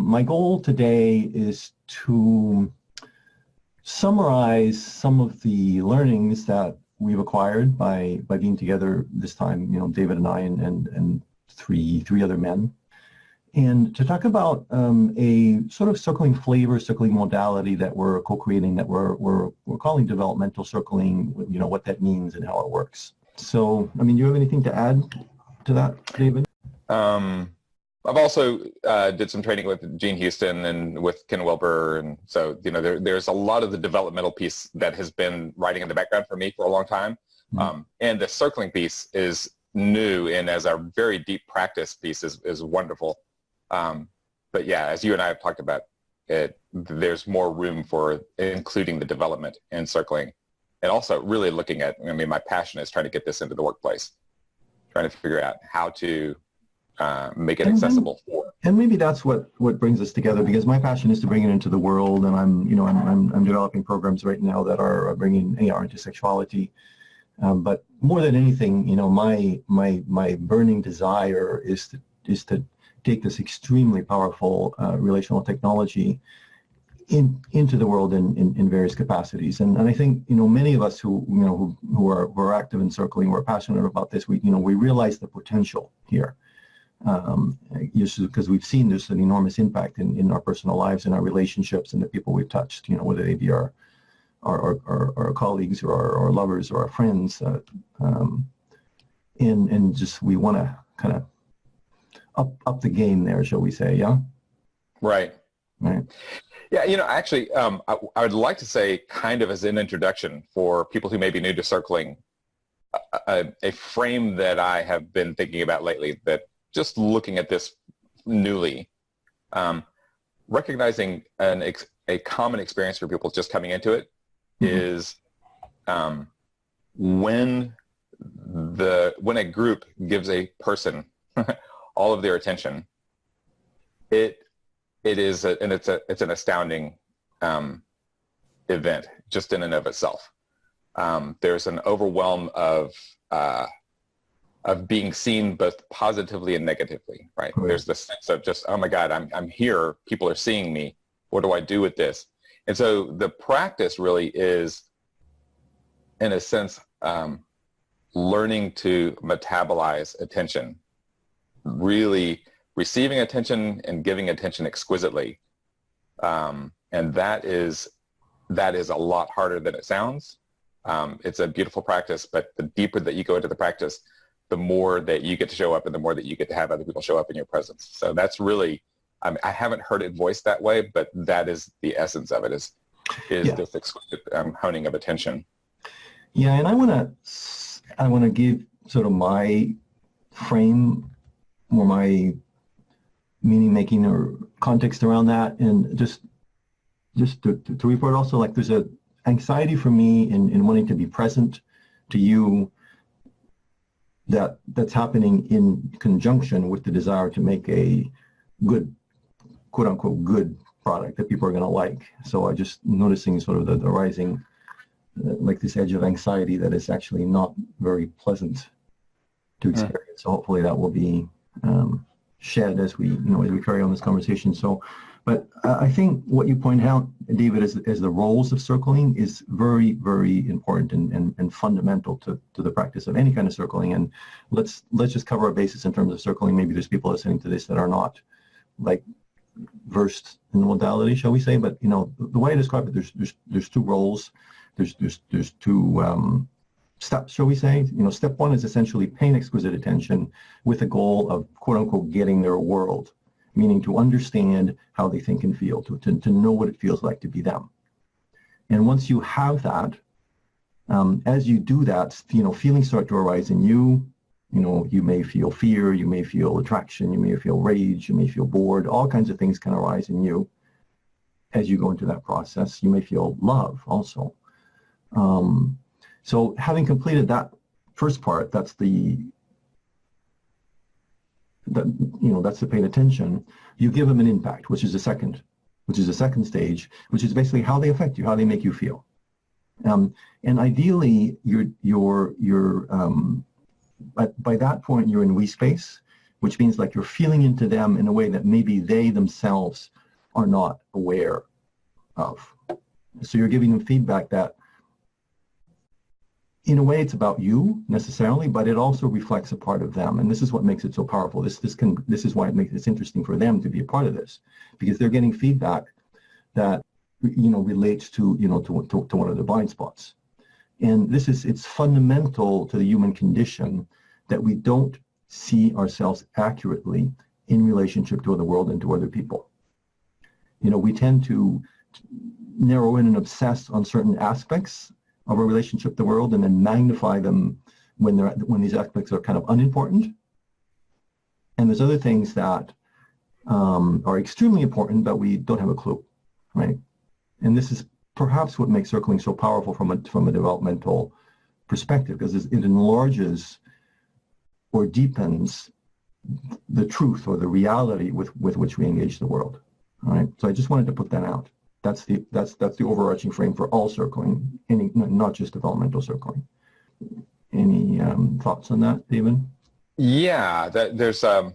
My goal today is to summarize some of the learnings that we've acquired by being together this time, David and I and three other men, and to talk about a sort of circling flavor, circling modality that we're co-creating, that we're calling developmental circling, what that means and how it works. So, do you have anything to add to that, David? I've also did some training with Gene Houston and with Ken Wilber, and so there's a lot of the developmental piece that has been writing in the background for me for a long time, and the circling piece is new, and as a very deep practice piece is wonderful. But yeah, as you and I have talked about, there's more room for including the development in circling, and also really looking at. My passion is trying to get this into the workplace, trying to figure out how to make it accessible for. And maybe that's what brings us together, because my passion is to bring it into the world, and I'm developing programs right now that are bringing AR into sexuality. But more than anything, my burning desire is to take this extremely powerful relational technology into the world in various capacities. And I think many of us who are active in circling, we're passionate about this. We realize the potential here. Because we've seen there's an enormous impact in our personal lives, in our relationships, and the people we've touched, whether they be our colleagues or our lovers or our friends, and just we want to kind of up the game there, shall we say? Yeah. Right. Yeah. Actually, I would like to say, kind of as an introduction for people who may be new to circling, a frame that I have been thinking about lately, that just looking at this newly, recognizing a common experience for people just coming into it is when a group gives a person all of their attention, it's an astounding event just in and of itself. There's an overwhelm of being seen both positively and negatively, right? There's the sense of just, oh my God, I'm here, people are seeing me, what do I do with this? And so the practice really is, in a sense, learning to metabolize attention, really receiving attention and giving attention exquisitely. And that is a lot harder than it sounds. It's a beautiful practice, but the deeper that you go into the practice, the more that you get to show up and the more that you get to have other people show up in your presence. So that's really, I haven't heard it voiced that way, but that is the essence of it, is this exquisite honing of attention. Yeah, and I want to give sort of my frame or my meaning making or context around that, and just to report also, like, there's a anxiety for me in wanting to be present to you that's happening in conjunction with the desire to make a good, quote unquote, good product that people are going to like. So I just noticing sort of the rising, like this edge of anxiety that is actually not very pleasant to experience. So hopefully that will be shed as we carry on this conversation. So, but I think what you point out, David, as the roles of circling is very, very important and fundamental to the practice of any kind of circling. And let's just cover our basis in terms of circling. Maybe there's people listening to this that are not like versed in the modality, shall we say? But the way I describe it, there's two roles. There's two steps, shall we say? Step one is essentially paying exquisite attention with the goal of, quote unquote, getting their world, meaning to understand how they think and feel, to know what it feels like to be them. And once you have that, as you do that, feelings start to arise in you. You may feel fear, you may feel attraction, you may feel rage, you may feel bored, all kinds of things can arise in you as you go into that process. You may feel love also. So having completed that first part, that's the paying attention, you give them an impact, which is the second stage, which is basically how they affect you, how they make you feel. And ideally, by that point, you're in we space, which means like you're feeling into them in a way that maybe they themselves are not aware of. So you're giving them feedback that in a way it's about you necessarily, but it also reflects a part of them. And this is what makes it so powerful. This is why it makes it interesting for them to be a part of this, because they're getting feedback that, relates to, to one of their blind spots. And it's fundamental to the human condition that we don't see ourselves accurately in relationship to the world and to other people. We tend to narrow in and obsess on certain aspects of our relationship to the world and then magnify them when these aspects are kind of unimportant. And there's other things that are extremely important, but we don't have a clue, right? And this is perhaps what makes circling so powerful from a developmental perspective, because it enlarges or deepens the truth or the reality with which we engage the world. All right. So I just wanted to put that out. That's the overarching frame for all circling, not just developmental circling. Any thoughts on that, David? Yeah, there's I'll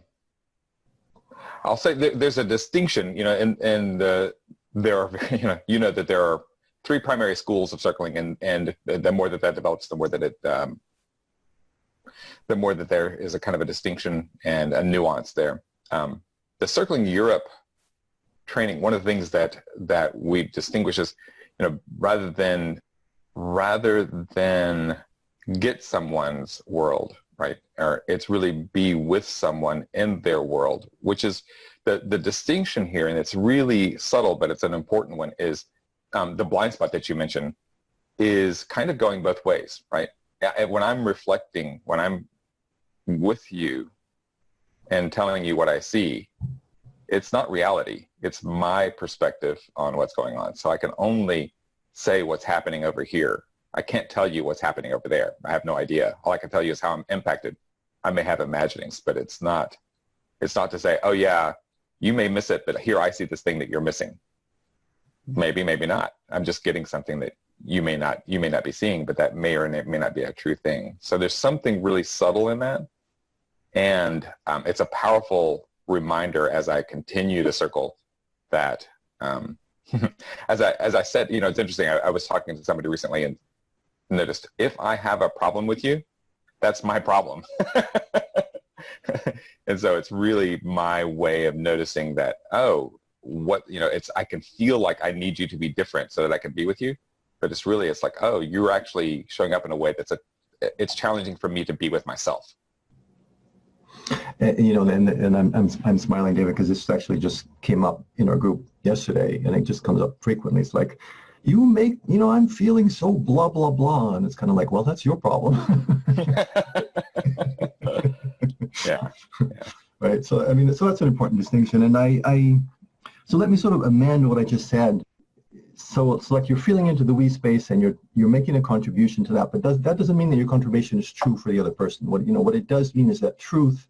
say there's a distinction, and there are that there are three primary schools of circling, and the more that develops, the more that there is a kind of a distinction and a nuance there. The Circling Europe training, one of the things that we distinguish is, rather than get someone's world, right? Or it's really be with someone in their world, which is the distinction here, and it's really subtle, but it's an important one, is the blind spot that you mentioned is kind of going both ways, right? When I'm reflecting, when I'm with you and telling you what I see, it's not reality. It's my perspective on what's going on. So I can only say what's happening over here. I can't tell you what's happening over there. I have no idea. All I can tell you is how I'm impacted. I may have imaginings, but it's not to say, oh yeah, you may miss it, but here I see this thing that you're missing. Maybe, maybe not. I'm just getting something that you may not be seeing, but that may or may not be a true thing. So there's something really subtle in that. And it's a powerful reminder as I continue to circle that, as I said, it's interesting. I was talking to somebody recently and noticed, if I have a problem with you, that's my problem. And so it's really my way of noticing that, I can feel like I need you to be different so that I can be with you. But it's like, oh, you're actually showing up in a way it's challenging for me to be with myself. And I'm smiling, David, because this actually just came up in our group yesterday, and it just comes up frequently. It's like, I'm feeling so blah, blah, blah. And it's kind of like, well, that's your problem. Yeah. Right. So, so that's an important distinction. And so let me sort of amend what I just said. So it's like you're feeling into the we space and you're making a contribution to that, but that doesn't mean that your contribution is true for the other person. What it does mean is that truth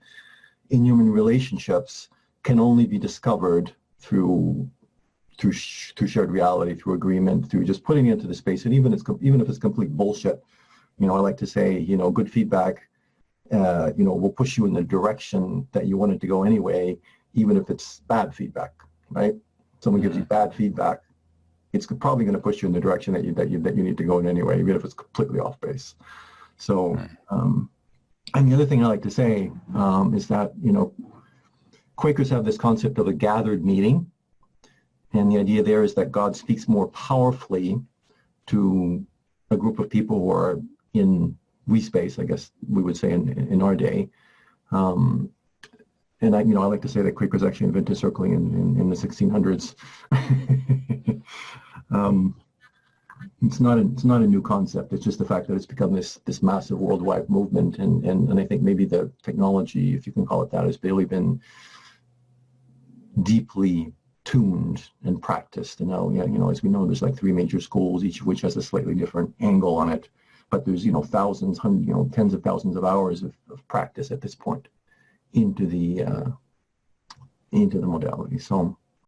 in human relationships can only be discovered through shared reality, through agreement, through just putting it into the space. And even if it's complete bullshit, I like to say, good feedback, will push you in the direction that you wanted to go anyway, even if it's bad feedback, right? Someone gives you bad feedback, it's probably going to push you in the direction that you need to go in anyway, even if it's completely off base. So, and the other thing I like to say is that, Quakers have this concept of a gathered meeting. And the idea there is that God speaks more powerfully to a group of people who are in we space, I guess we would say in our day. And I like to say that Quakers actually invented circling in the 1600s. It's not a new concept. It's just the fact that it's become this massive worldwide movement, and I think maybe the technology, if you can call it that, has really been deeply tuned and practiced. And now, as we know, there's like 3 major schools, each of which has a slightly different angle on it. But there's thousands, tens of thousands of hours of practice at this point into the modality. So